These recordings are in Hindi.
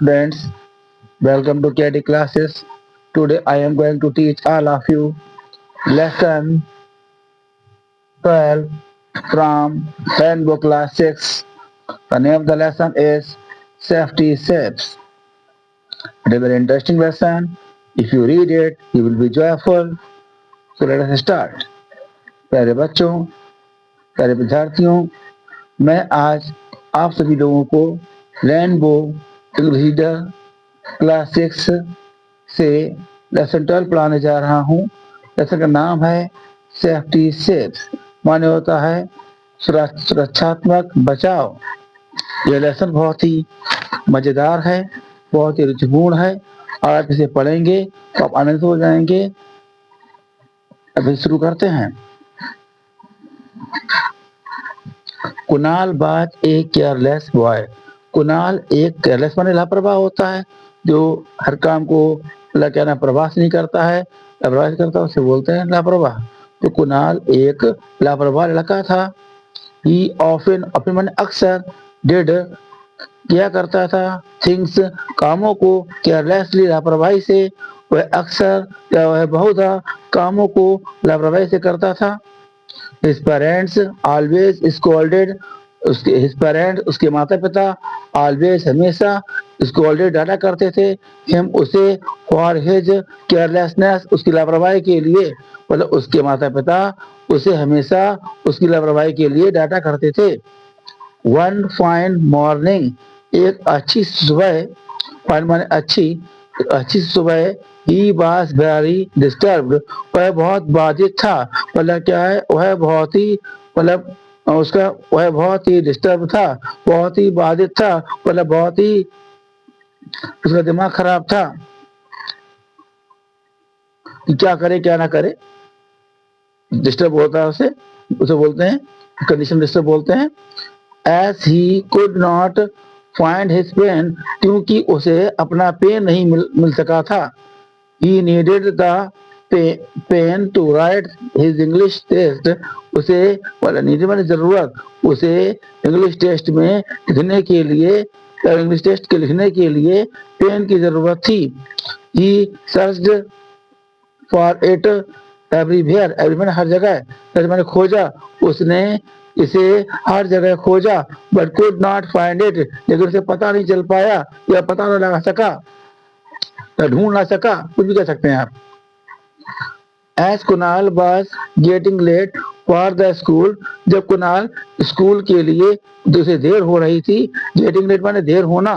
students, welcome to KD classes. Today I am going to teach all of you lesson 12 from Rainbow Class 6. The name of the lesson is Safety Steps. It is a very interesting lesson. If you read it, you will be joyful. So let us start. प्यारे बच्चों, प्यारे विद्यार्थियों, मैं आज आप सभी लोगों को रेनबो इंग्लिश रीडर क्लास 6 से लेसन 12 पढ़ाने जा रहा हूँ। लेसन का नाम है सेफ्टी सेफ्स, माने होता है सुरक्षात्मक बचाव। यह लेसन बहुत ही मजेदार है, बहुत ही रुचिपूर्ण है और आप इसे पढ़ेंगे तो आप आनंदित हो जाएंगे। अभी शुरू करते हैं। Kunal was a careless boy. Kunal एक केयरलेस माने लापरवाह होता है, जो हर काम को क्या प्रवास नहीं करता है, लापरवाही करता है, उसे बोलते हैं लापरवाह। तो कुणाल एक लापरवाह लड़का था। ही ऑफन ऑफन माने अक्सर, डिड किया करता था, थिंग्स कामों को, केयरलेसली लापरवाही से, वह अक्सर या वह बहुत कामों को लापरवाही से करता था। His parents always scolded, his parents उसके माता पिता always हमेशा scolded डांटा करते थे him उसे for his carelessness उसकी लापरवाही के लिए, मतलब उसके माता पिता उसे हमेशा उसकी लापरवाही के लिए डांटा करते थे। One fine morning एक अच्छी सुबह, fine माने अच्छी सुबह, he was very disturbed वह बहुत बाधित था। मतलब क्या है, वह बहुत ही मतलब उसका वह बहुत ही डिस्टर्ब था, बहुत ही बाधित था, मतलब बहुत ही उसका दिमाग खराब था कि क्या करे क्या ना करे। डिस्टर्ब होता है उसे बोलते हैं कंडीशन डिस्टर्ब बोलते हैं। As he could not find his pen क्योंकि उसे अपना पेन नहीं मिल सका था। He needed the pen to write his English test उसे नीड माने जरूरत, उसे इंग्लिश टेस्ट में लिखने के लिए, इंग्लिश टेस्ट के लिखने के लिए पेन की जरूरत थी। He searched for it everywhere, every माने हर जगह, search माने खोजा, उसने इसे हर जगह खोजा, but could not find it लेकिन उसे पता नहीं चल पाया या पता न लगा सका, ढूंढ ना सका, कुछ भी कह सकते हैं आप। As Kunal was getting late for the school जब कुणाल स्कूल के लिए जैसे देर हो रही थी, getting late माने देर होना।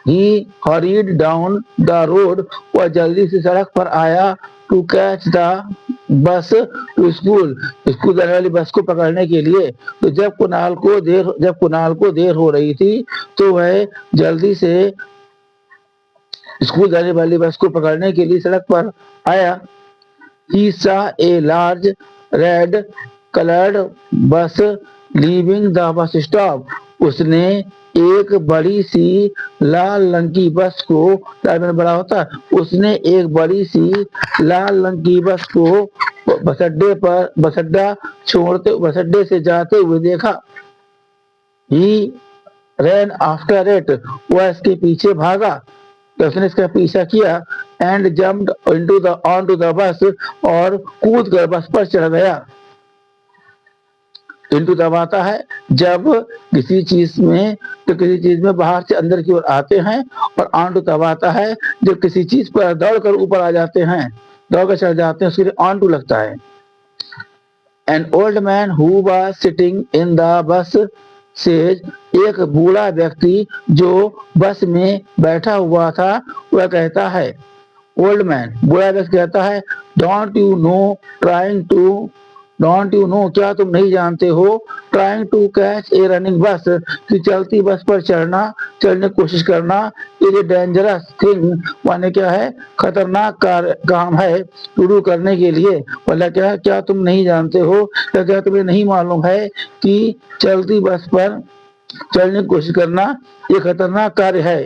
He hurried down the road वह जल्दी से सड़क पर आया to catch the bus to school school जाने वाली बस को पकड़ने के लिए। तो जब कुणाल को देर हो रही थी तो वह जल्दी से स्कूल जाने वाली बस को पकड़ने के लिए सड़क पर आया। He saw a large red colored bus leaving the bus stop उसने एक बड़ी सी लाल रंग की बस को, बड़ा होता है, उसने एक बड़ी सी लाल रंग की बस को बसअड्डे से जाते हुए देखा। He ran after it वह इसके पीछे भागा, तो उसने इसका पीछा किया। एंड जम्प्ड onto the बस और कूद कर बस पर चढ़ गया। इंटू तब आता है जब किसी चीज में बाहर से अंदर की ओर आते हैं, और ऑन टू तब आता है जब किसी चीज पर दौड़कर ऊपर आ जाते हैं, दौड़कर चढ़ जाते हैं, उसके लिए ऑन टू लगता है। An old man who was sitting in the bus says एक बूढ़ा व्यक्ति जो बस में बैठा हुआ था वह कहता है, ओल्ड मैन बूढ़ा व्यक्ति कहता है, डोंट यू नो क्या तुम नहीं जानते हो, trying to catch a running bus कि चलती बस पर चढ़ने की कोशिश करना, ये डेंजरस थिंग माने क्या है, खतरनाक काम है, टू डू करने के लिए। मतलब क्या तुम नहीं जानते हो, क्या तुम्हें नहीं मालूम है कि चलती बस पर चढ़ने की कोशिश करना ये खतरनाक कार्य है।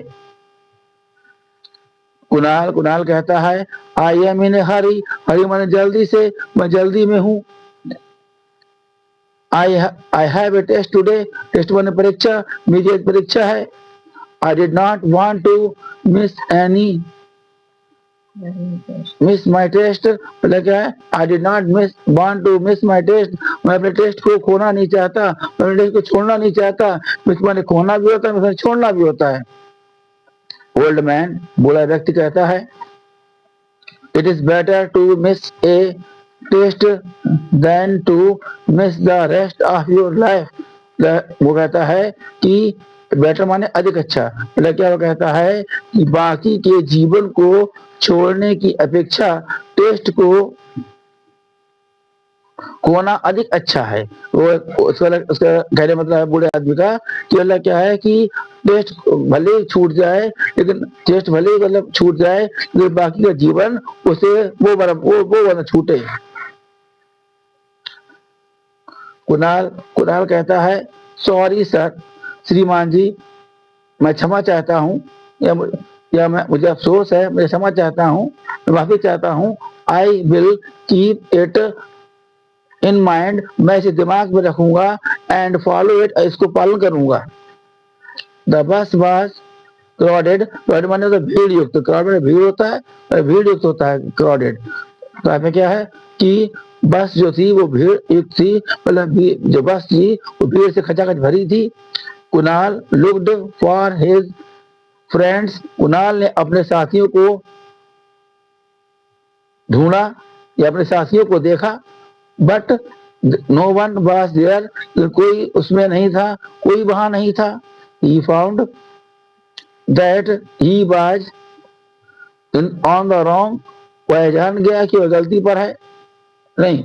कुणाल कहता है, आई एम इन ए हरी माने जल्दी से, मैं जल्दी में हूँ। I have a test today test माने परीक्षा, मेरी एक परीक्षा है। I did not want to miss my test। मतलब क्या है, I did not want to miss my test। मैं अपने टेस्ट को खोना नहीं चाहता, मैं अपने टेस्ट को छोड़ना नहीं चाहता। मिस माने खोना भी होता है, मिस माने छोड़ना भी होता है। ओल्ड मैन, बूढ़ा व्यक्ति कहता है, It is better to miss a test than to miss the rest of your life। वो कहता है कि बेटर माने अधिक अच्छा, मतलब क्या वो कहता है कि बाकी के जीवन को छोड़ने की अपेक्षा टेस्ट को खोना अधिक अच्छा है। वो उसका कहने मतलब है बूढ़े आदमी का कि मतलब क्या है कि टेस्ट भले ही छूट जाए, लेकिन टेस्ट भले ही मतलब छूट जाए, लेकिन बाकी का जीवन उसे वो न छूटे। कुणाल कहता है, सॉरी सर, श्रीमान जी मैं क्षमा चाहता हूँ, या मुझे अफसोस है, मैं क्षमा चाहता हूँ, मैं माफी चाहता हूँ। I will keep it in mind, मैं इसे दिमाग में रखूंगा। एंड फॉलो इट, इसको पालन करूंगा। The bus was crowded, crowded माने तो भीड़ युक्त, क्राउड में भीड़ होता है, भीड़ युक्त होता है क्राउडेड। तो इसमें क्या है कि बस जो थी वो भीड़ युक्त थी, मतलब जो बस थी वो भीड़ से खचाखच भरी थी। Kunal looked for his friends, Kunal ने अपने साथियों को ढूंढा या अपने साथियों को देखा। But no one was there, कोई उसमें नहीं था, कोई वहां नहीं था। He found that he was on the wrong, वह जान गया कि वह गलती पर है। नहीं,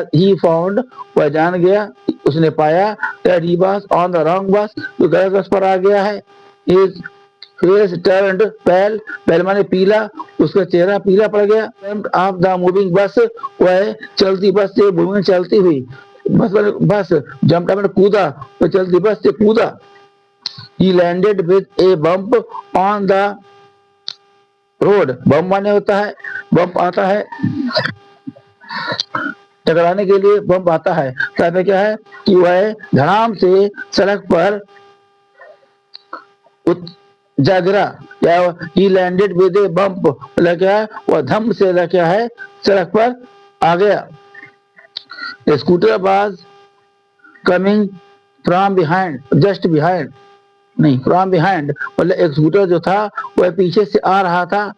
ही फाउंड, वह जान गया, उसने पाया that he was on the wrong बस, तो गलत बस पर आ गया है। हिज फेस टर्न्ड पेल, पेल माने पीला, उसका चेहरा पीला पड़ गया। ऑफ द मूविंग बस, वह चलती बस से मूविंग चलती हुई बस जंप मैंने कूदा, वह चलती बस से कूदा। He landed with a bump on the road, बम माने होता है, बम्प आता है टकराने के लिए, बम्प आता है। तो क्या है कि वह धड़ाम से सड़क पर जा गिरा, या ही लैंडेड विद ए बम्प, मतलब क्या है वह धम से क्या है सड़क पर आ गया। Scooter was coming from behind, just behind, नहीं फ्रॉम बिहाइंड, मतलब एक स्कूटर जो था वह पीछे से आ रहा था।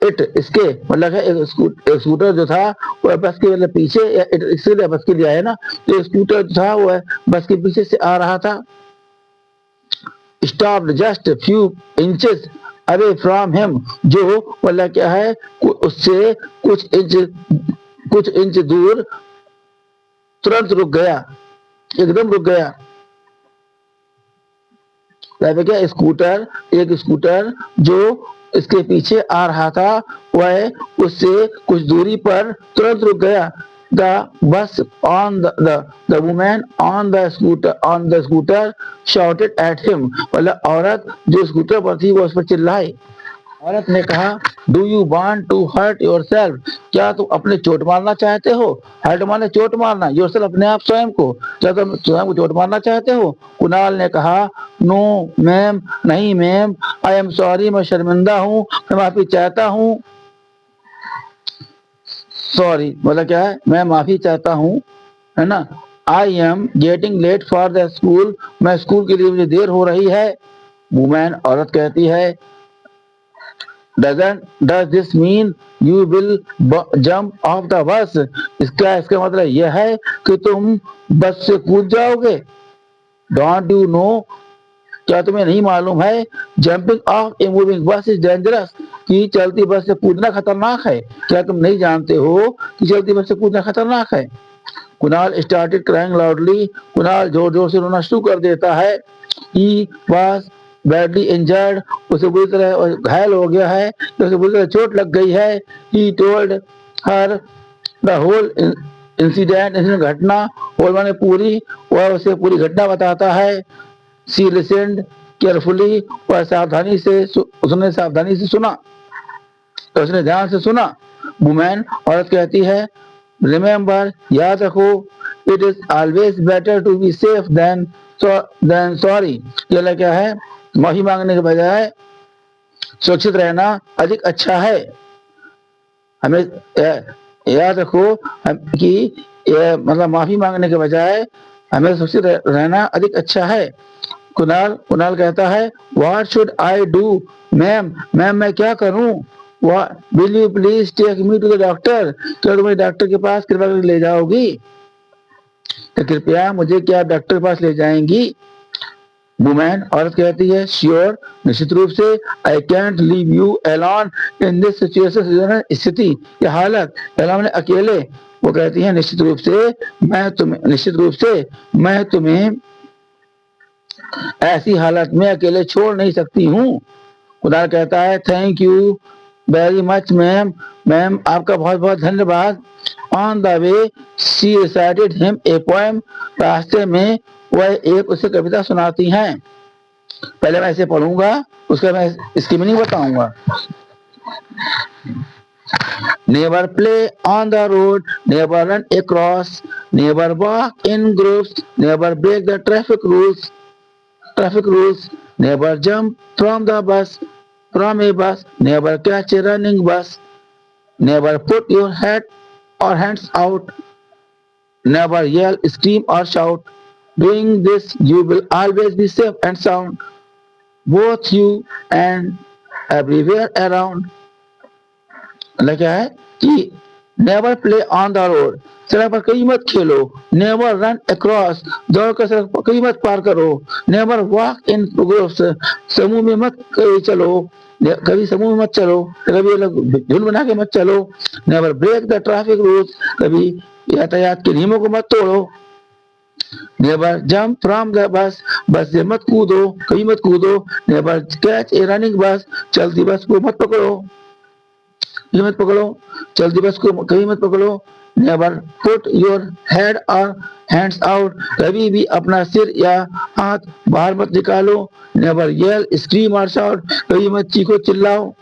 इट, इसके मतलब है एक स्कूटर जो था वह बस के मतलब पीछे, या इसके लिए बस के लिए आया ना, तो स्कूटर जो था वह बस के पीछे से आ रहा था। Stopped just few inches away from him, जो मतलब क्या है उससे कुछ इंच दूर तुरंत रुक गया, एकदम रुक गया। क्या एक स्कूटर जो इसके पीछे आ रहा था वह उससे कुछ दूरी पर तुरंत रुक गया। The bus on the women on the scooter shotted at him, मतलब औरत जो स्कूटर पर थी वो उस पर चिल्लाई। औरत ने कहा, do you want to hurt yourself, क्या तुम अपने चोट मारना चाहते हो। हर्ट माने चोट मारना, योरसेल्फ अपने आप स्वयं को, क्या तुम स्वयं को चोट मारना चाहते हो। कुणाल ने कहा, नो मैम, नहीं मैम, आई एम सॉरी, मैं शर्मिंदा हूँ, मैं माफी चाहता हूँ। सॉरी मतलब क्या है, मैं माफी चाहता हूँ, है ना। I am getting late for the school, मैं स्कूल के लिए मुझे देर हो रही है। वुमेन, औरत कहती है, does this mean you will jump off the bus, इसका मतलब यह है कि तुम बस से कूद जाओगे। Don't you know, क्या तुम्हें नहीं मालूम है, जंपिंग ऑफ ए मूविंग बस इज डेंजरस, कि चलती बस से कूदना खतरनाक है। क्या तुम नहीं जानते हो कि चलती बस से कूदना खतरनाक है। Kunal started crying loudly, Kunal जोर जोर से रोना शुरू कर देता है। He was badly injured, उसे बुरी तरह घायल हो गया है, उसे बुरी तरह चोट लग गई है। He told her the whole incident, घटना, और मैंने पूरी, वह उसे पूरी घटना बताता है। She listened carefully, वह सावधानी से, उसने सावधानी से सुना, तो उसने ध्यान से सुना। वुमेन, औरत कहती है, रिमेम्बर, याद रखो, it is always better to be safe than than sorry, ये क्या है, माफी मांगने के बजाय सुरक्षित रहना अधिक अच्छा है। हमें याद रखो कि मतलब माफी मांगने के बजाय हमें सुरक्षित रहना अधिक अच्छा है। कुणाल कुणाल कहता है what should I do ma'am, ma'am मैं क्या करूं? Will you please take me to the doctor, क्या तुम डॉक्टर के पास कृपया करके ले जाओगी? तो कृपया मुझे क्या डॉक्टर के पास ले जाएंगी? वुमेन औरत कहती है श्योर, निश्चित रूप से, I can't leave you alone in this situation, स्थिति या हालत, अलोन अकेले। वो कहती है निश्चित रूप से मैं तुम्हें ऐसी हालत में अकेले छोड़ नहीं सकती हूँ। खुदा कहता है thank you very much ma'am, ma'am आपका बहुत बहुत धन्यवाद। On the way she recited him a poem, रास्ते में वह एक उसे कविता सुनाती हैं। पहले मैं इसे पढ़ूंगा, उसका मैं इसकी मीनिंग बताऊंगा। Never play on the road, never run across, never walk in groups, never break the traffic rules, never jump from a bus, never catch a running bus, never put your head or hands out, never yell, scream or shout. Doing this, you will always be safe and sound, both you and everywhere around. मतलब क्या है कि never play on the road, सड़क पर कहीं मत खेलो। नेवर रन अक्रॉस, दौड़ कर सड़क पर कहीं मत पार करो। नेवर वॉक इन ग्रुप्स, समूह में मत चलो, कभी समूह में मत चलो, कभी झुंड बना के मत चलो। Never break the traffic rules, कभी यातायात के नियमों को मत तोड़ो। Never jump from the bus, बस से मत कूदो, कहीं मत कूदो। नेवर कैच ए रनिंग बस, चलती बस को मत पकड़ो, कहीं मत पकड़ो, चलती बस को कहीं मत पकड़ो। Never put your head or hands out, कभी भी अपना सिर या हाथ बाहर मत निकालो। Never yell scream or shout, कभी मत चीखो चिल्लाओ।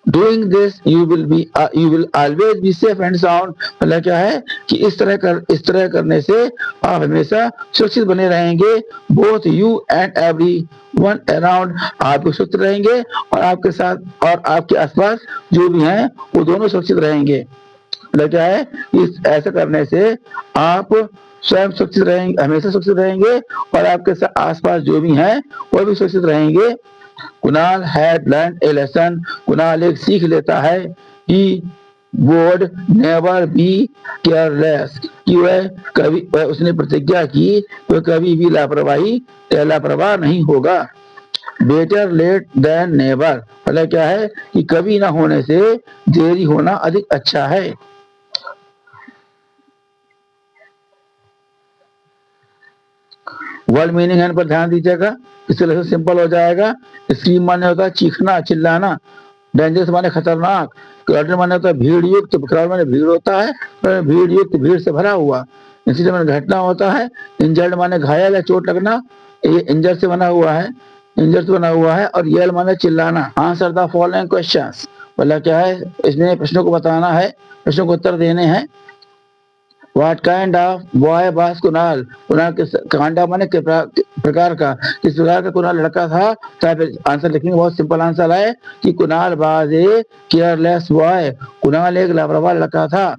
Doing this you will always be safe and sound, मतलब क्या है कि इस तरह करने से आप हमेशा सुरक्षित बने रहेंगे। Both you and every one around, आप भी सुरक्षित रहेंगे और आपके साथ और आपके आसपास जो भी हैं वो दोनों सुरक्षित रहेंगे। मतलब क्या है, इस ऐसा करने से आप स्वयं सुरक्षित रहेंगे, हमेशा सुरक्षित रहेंगे और आपके आसपास जो भी हैं वो भी सुरक्षित रहेंगे। Kunal had learn A lesson, Kunal एक सीख लेता है कि वुड नेवर बी केयरलेस, कि वह उसने प्रतिज्ञा की वह कभी भी लापरवाह नहीं होगा। बेटर लेट देन नेवर, मतलब क्या है कि कभी ना होने से देरी होना अधिक अच्छा है। वर्ड मीनिंग है पर ध्यान दीजिएगा, इससे लेसन सिंपल हो जाएगा। स्क्रीम माने होता है चीखना चिल्लाना, डेंजरस माने खतरनाक, क्राउडेड माने होता है भीड़ युक्त, क्राउड माने भीड़ होता है, भीड़ युक्त भीड़ से भरा हुआ। इंसिडेंट माने घटना होता है। इंजर्ड माने घायल या चोट लगना, ये इंजर से बना हुआ है। और येल माने चिल्लाना। आंसर द फॉलोइंग क्वेश्चंस, मतलब क्या है इसमें प्रश्नों को बताना है, प्रश्नों को उत्तर देने हैं। What kind of boy was Kunal, Kunal किस काइंड ऑफ माने प्रकार का, किस प्रकार का कुणाल लड़का था। तो आंसर लिखेंगे, बहुत सिंपल आंसर है कि Kunal was a careless boy, Kunal एक लापरवाह लड़का था।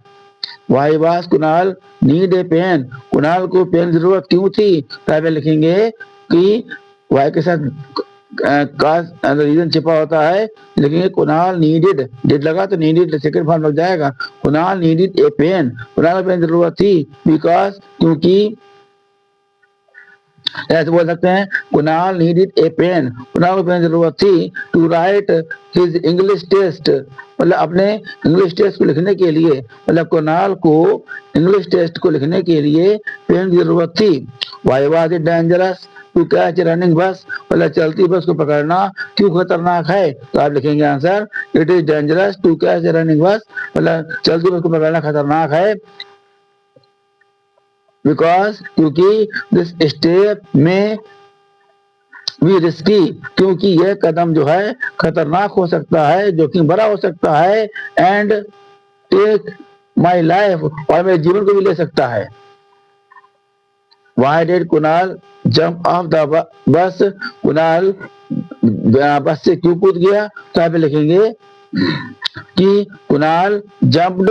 Why was Kunal need a pen, Kunal को पेन जरूरत क्यों थी। तो लिखेंगे कि वाई के साथ का रीजन छिपा होता है, लेकिन कुणाल नीडेड, डिड लगा तो नीडेड सेकंड फॉर्म लग जाएगा। Kunal needed a pen, Kunal pen जरूरत थी। बिकॉज, क्योंकि, ऐसे बोल सकते हैं Kunal needed a pen, Kunal को पेन जरूरत थी। To write his English test, मतलब अपने इंग्लिश टेस्ट को लिखने के लिए, मतलब कुणाल को इंग्लिश टेस्ट को लिखने के लिए पेन की जरूरत थी। Why was it dangerous to catch running bus, मतलब चलती बस को पकड़ना क्यों खतरनाक है। तो आप लिखेंगे answer, it is dangerous to catch running bus, मतलब चलती बस को पकड़ना खतरनाक है। बिकॉज, क्योंकि दिस स्टेप में भी रिस्की, क्योंकि यह कदम जो है खतरनाक हो सकता है, जोखिम भरा हो सकता है। एंड टेक माई लाइफ, और मेरे जीवन को भी ले सकता है। Why did Kunal jump off the bus? Kunal बस से क्यों कूद गया? तो यहाँ पे लिखेंगे कि Kunal jumped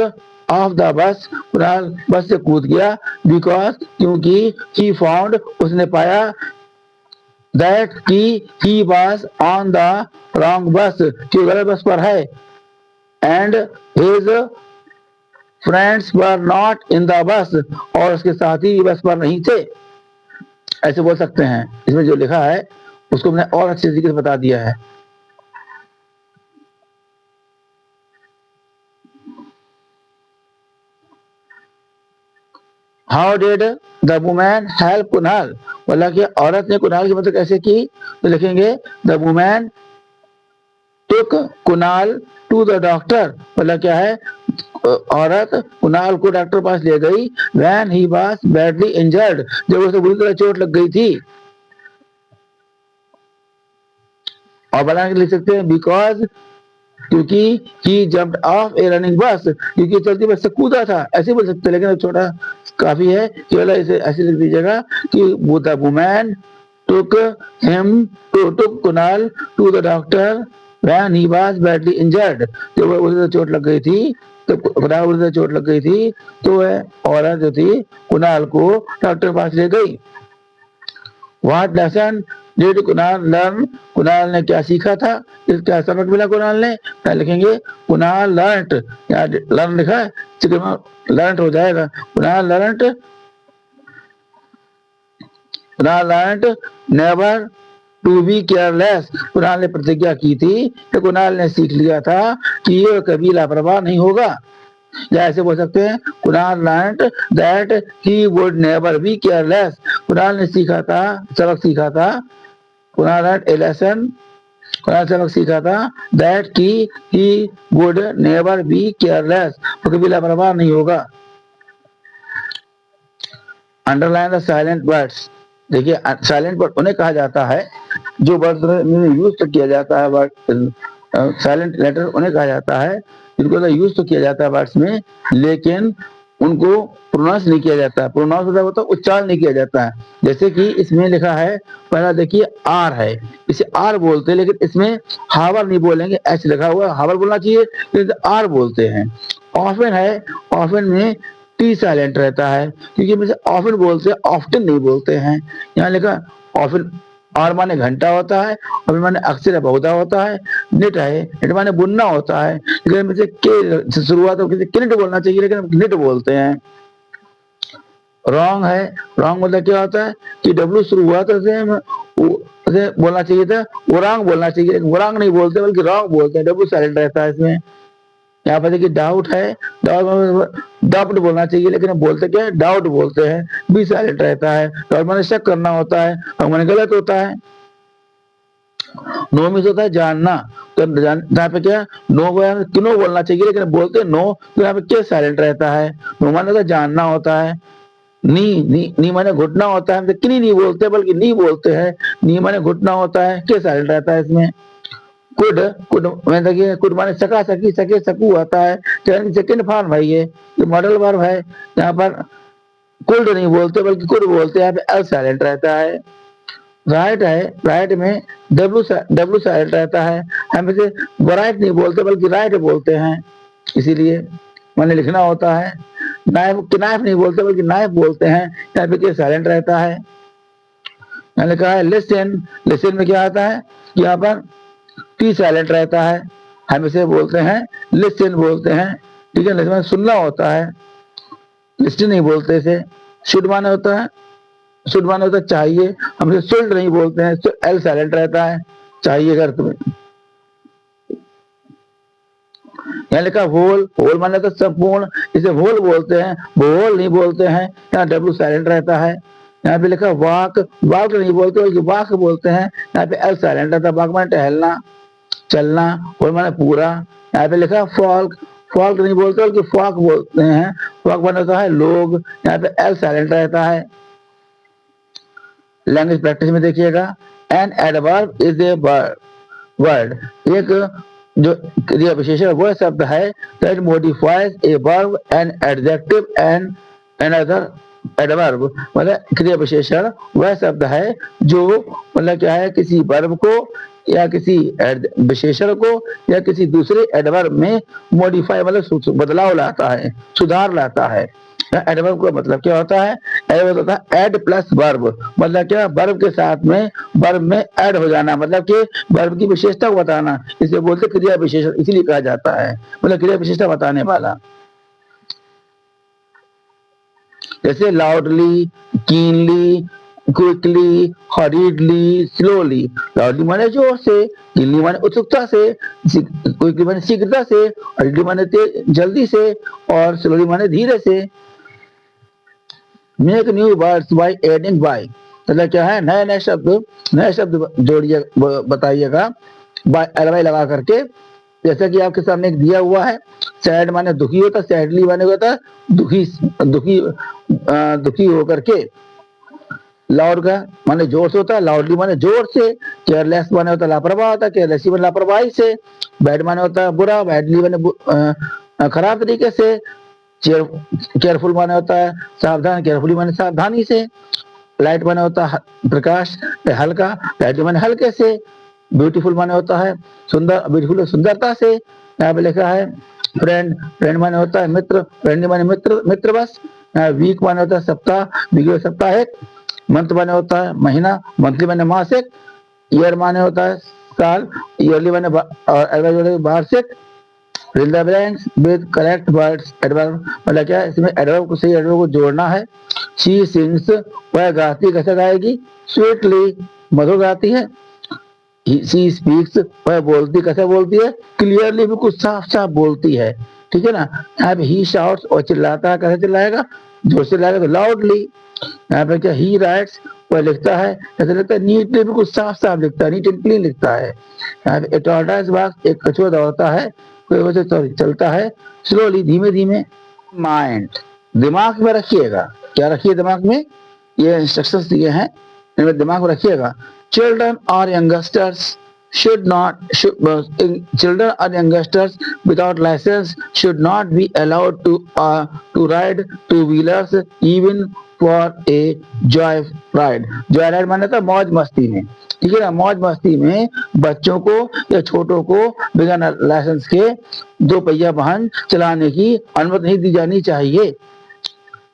of the bus, Kunal बस से कूद गया, बिकॉज क्योंकि ही फाउंड उसने पाया, दैट कि ही वाज ऑन द रॉन्ग बस, कि गलत बस पर है, and his friends were not in the bus, और उसके साथी बस पर नहीं थे। ऐसे बोल सकते हैं। इसमें जो लिखा है उसको मैंने और अच्छे तरीके से बता दिया है। How did the woman help Kunal, बोला कि औरत ने कुणाल की मदद कैसे की? तो लिखेंगे the woman took Kunal to the doctor, बोला क्या है, औरत कुणाल को डॉक्टर पास ले गई, when he was badly injured, जब उसे बुरी तरह चोट लग गई थी। और बना के लिख सकते हैं बिकॉज क्योंकि ही जम्प्ड ऑफ ए रनिंग बस, क्योंकि चलती बस से कूदा था, ऐसे बोल सकते हैं, लेकिन छोटा काफी है, केवल इसे ऐसे लिख दीजिएगा कि the woman took him took Kunal to the doctor when he was badly injured, जब उसे चोट लग गई थी, तो कुणाल उसे चोट लग गई थी, तो वह औरत जो थी कुणाल को डॉक्टर पास ले गई। What lesson did Kunal learn, Kunal ने क्या सीखा था, क्या सबक मिला कुणाल ने? क्या लिखेंगे कुणाल लर्नट, या लर्न लिखा है, लर्नट हो जाएगा, Kunal learnt never to be careless, Kunal ने प्रतिज्ञा की थी कि कुणाल ने सीख लिया था कि ये कभी लापरवाह नहीं होगा। या ऐसे बोल सकते हैं Kunal learnt that he would never be careless, Kunal ने सीखा था, सबक सीखा था, Kunal learnt a lesson, Kunal सबक सीखा था, दैट की he would never be careless, वो कभी लापरवाह नहीं होगा। अंडरलाइन द साइलेंट वर्ड्स, देखिए साइलेंट वर्ड उन्हें कहा जाता है जो वर्ड में यूज तो किया जाता है, वर्ड साइलेंट लेटर उन्हें कहा जाता है जिनको यूज तो किया जाता है वर्ड्स में, लेकिन उनको प्रोनाउंस नहीं किया जाता है। प्रोनाउंस होता है उच्चारण नहीं किया जाता है। जैसे कि इसमें लिखा है, पहला देखिए आर है, इसे आर बोलते हैं, लेकिन इसमें हावर नहीं बोलेंगे, एच लिखा हुआ हावर बोलना चाहिए, लेकिन आर बोलते हैं। ऑफन है, ऑफन में टी साइलेंट रहता है, क्योंकि ऑफन बोलते हैं, ऑफ्टन नहीं बोलते हैं। यहाँ लिखा ऑफन, और माने घंटा होता है, और माने अक्सर बहुधा होता है। निट है, निट माने बुनना होता है, लेकिन मुझे के से शुरुआत हो किसी किनिट बोलना चाहिए, लेकिन निट बोलते हैं। रॉन्ग है, रॉन्ग मतलब क्या होता है कि डब्ल्यू शुरुआत से बोलना चाहिए था, वरांग बोलना चाहिए, लेकिन वरांग नहीं बोलते बल्कि रॉन्ग बोलते हैं, डब्ल्यू साइलेंट रहता है इसमें। यहाँ पर देखिए डाउट है, डाउट बोलना चाहिए, लेकिन बोलते क्या है, डाउट बोलते हैं, बी साइलेंट रहता है। और मैंने शक करना होता है, और मैंने गलत होता है। नो मिस होता है जानना, तो यहाँ पे क्या नो क्यों बोलना चाहिए, लेकिन बोलते नो, तो यहाँ पे क्या साइलेंट रहता है। नो माने होता है जानना होता है। नी माने घुटना होता है, किनी नहीं बोलते बल्कि नी बोलते हैं। नी माने घुटना होता है, क्या साइलेंट रहता है इसमें। कुड मैं देखिए, कुड माने सका सकी सके सकू आता है, सेकंड फॉर्म है, ये मॉडल वर्ब है। यहाँ पर कुड नहीं बोलते बल्कि कुड बोलते हैं, यहाँ पे एल साइलेंट रहता है। राइट है, राइट में डब्ल्यू साइलेंट रहता है, हम इसे राइट नहीं बोलते बल्कि राइट बोलते हैं, इसीलिए मैंने लिखना होता है। नाइफ नहीं बोलते बल्कि नाइफ बोलते हैं, यहाँ पे क्या साइलेंट रहता है। मैंने कहा है लिसन, लिसन में क्या आता है, यहाँ पर टी साइलेंट रहता है, हम इसे बोलते हैं लिसन बोलते हैं, ठीक है। लिसन सुनना होता है, लिस्टिन नहीं बोलते इसे। शुड माने होता है, शुड माने होता है चाहिए, हम इसे शुल्ड नहीं बोलते हैं, तो एल साइलेंट रहता है, चाहिए अगर तुम्हें। यहाँ लिखा होल, होल माने तो संपूर्ण, इसे होल बोलते हैं, होल नहीं बोलते हैं, यहाँ डब्ल्यू साइलेंट रहता है। यहाँ पे लिखा वाक, वाक नहीं बोलते बल्कि वाक बोलते हैं, यहाँ पे एल साइलेंट रहता है। वाक माने टहलना, चलना, होल माने पूरा। यहाँ पे लिखा फॉल्क, फॉल्क नहीं बोलते बल्कि फॉक बोलते हैं, फॉक माने होता है लोग, यहाँ पे एल साइलेंट रहता है। लैंग्वेज प्रैक्टिस में देखिएगा, an adverb is a word, एक जो क्रिया विशेषण वह शब्द है that modifies a verb and adjective and another adverb मतलब क्रिया विशेषण वह शब्द है जो मतलब क्या है, किसी वर्ब को या किसी विशेषण को या किसी दूसरे एडवर्ब में मॉडिफाई मतलब बदलाव लाता है, सुधार लाता है। एडवर्ब का मतलब क्या होता है? एडवर्ब होता है एड प्लस वर्ब, मतलब क्या, वर्ब के साथ में वर्ब में ऐड हो जाना, मतलब कि वर्ब की विशेषता को बताना, इसे बोलते क्रिया विशेषण, इसीलिए कहा जाता है, मतलब क्रिया विशेषता बताने वाला। जैसे loudly, keenly, quickly, हरीडली, slowly. Loudly माने जोर से, कीनली माने उत्सुकता से, क्विकली माने शीघ्रता से, हरीडली माने जल्दी से, और स्लोली माने धीरे से। Make new words by adding by, मतलब क्या है, नए शब्द जोड़िए, बताइएगा बाय एल लगा करके। जैसा कि आपके सामने एक दिया हुआ है, सैड माने दुखी होता है, सैडली माने होता है दुखी, दुखी दुखी होकर के। लाउड का माने जोर से होता है, लाउडली माने जोर से। केयरलेस माने होता है लापरवाह होता है, केयरलेसी माने लापरवाही से। बैड माने होता है बुरा, बैडली माने खराब तरीके से। केयरफुल माने होता है सावधान, केयरफुली माने सावधानी से। लाइट माने होता है प्रकाश, हल्का, लाइट माने हल्के से। ब्यूटीफुल माने होता है सुंदर, ब्यूटीफुल सुंदरता से। यहाँ पे लिखा है फ्रेंड, फ्रेंड माने होता है मित्र, फ्रेंडली माने मित्र, मित्र बस। वीक माने होता है सप्ताह, वीक सप्ताह एक। मंथ माने होता है महीना, मंथली माने मासिक। ईयर माने होता है साल, ईयरली माने वार्षिक। Fill the blanks with correct words adverb, मतलब क्या, इसमें एडवर्ब को, सही एडवर्ब को जोड़ना है। शी सिंग्स, वह गाती, कैसे गाएगी? स्वीटली, मधुर गाती है। शी स्पीक्स, वह बोलती, कैसे बोलती है? क्लियरली, बिल्कुल साफ साफ बोलती है, ठीक है ना। यहाँ पे ही शाउट्स, और चिल्लाता है, कैसे चिल्लाएगा? जोर से चिल्लाएगा तो लाउडली। यहाँ पे क्या, ही राइट्स, वह लिखता है, कैसे लिखता है? नीटली, बिल्कुल साफ साफ लिखता है, नीट एंड क्लीन लिखता है। यहाँ पे टॉर्टोइस वॉक्स, एक कछुआ दौड़ता है, कोई वजह चलता है स्लोली, धीमे धीमे। माइंड, दिमाग में रखिएगा, क्या रखिए दिमाग में? ये इंस्ट्रक्शंस दिए हैं, इनमें दिमाग में रखिएगा। चिल्ड्रन और youngsters should not children or youngsters without license should not be allowed to ride two wheelers even for a joy ride. joy ride माने था मौज मस्ती में, ठीक है ना। मौज मस्ती में बच्चों को या छोटों को बिना लाइसेंस के दो पहिया वाहन चलाने की अनुमति नहीं दी जानी चाहिए।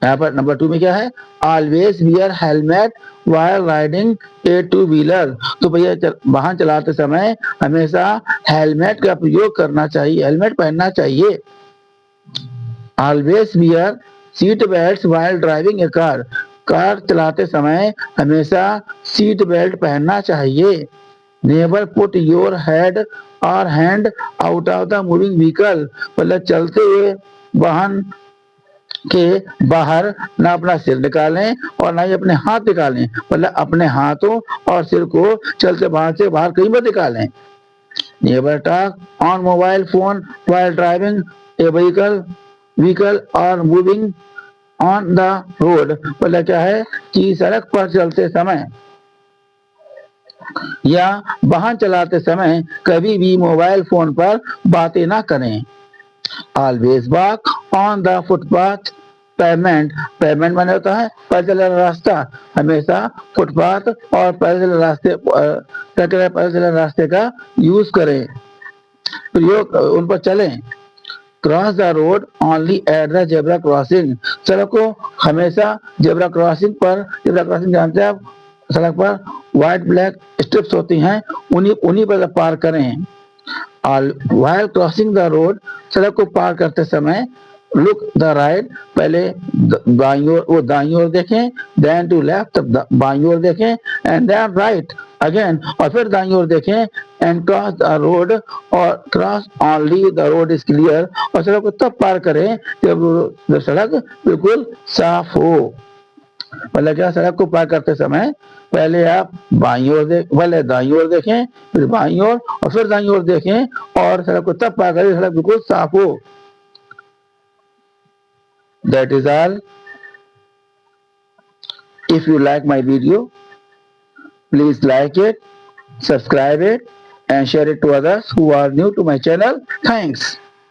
यहाँ पर नंबर 2 में क्या है? Always wear helmet while riding a two wheeler, तो भैया वाहन चलाते समय हमेशा हेलमेट का प्रयोग करना चाहिए, हेलमेट पहनना चाहिए। Always wear seat belt while driving a car, car चलाते समय हमेशा सीट बेल्ट पहनना चाहिए। Never put your head or hand out of the moving vehicle, मतलब चलते हुए वाहन के बाहर ना अपना सिर निकालें और ना ही अपने हाथ निकालें, मतलब अपने हाथों और सिर को चलते बाहर से बाहर कहीं मत निकालें। Never talk on mobile phone while driving A vehicle और मूविंग ऑन द रोड, मतलब क्या है कि सड़क पर चलते समय या वाहन चलाते समय कभी भी मोबाइल फोन पर बातें ना करें। Always walk on the footpath payment, payment माने होता है पैदल रास्ता, हमेशा फुटपाथ और पैदल रास्ते का यूज करें, प्रयोग उन पर चलें। Cross the road only at the zebra crossing, सड़क को हमेशा जेब्रा क्रॉसिंग पर, जेब्रा क्रॉसिंग जानते हैं आप, सड़क पर व्हाइट ब्लैक स्ट्रिप्स होती हैं, उन्हीं पर पार करें। while crossing the road, सड़क को पार करते समय लुक द राइट, पहले बाईं ओर, वो दाईं ओर देखें, देन टू लेफ्ट, बाईं ओर देखें, एंड देन राइट अगेन, और फिर दाईं ओर देखें, एंड क्रॉस द रोड, और cross only the road is clear, और सड़क को तब पार करें जब सड़क बिल्कुल साफ हो। मतलब क्या, सड़क को पार करते समय पहले आप बाईं ओर पहले दाईं ओर देखें, फिर बाईं ओर, और फिर दाईं ओर देखें, और सड़क को तब पार करें सड़क बिल्कुल साफ हो। That is all. If you like my video, please like it, subscribe it, and share it to others who are new to my channel. Thanks.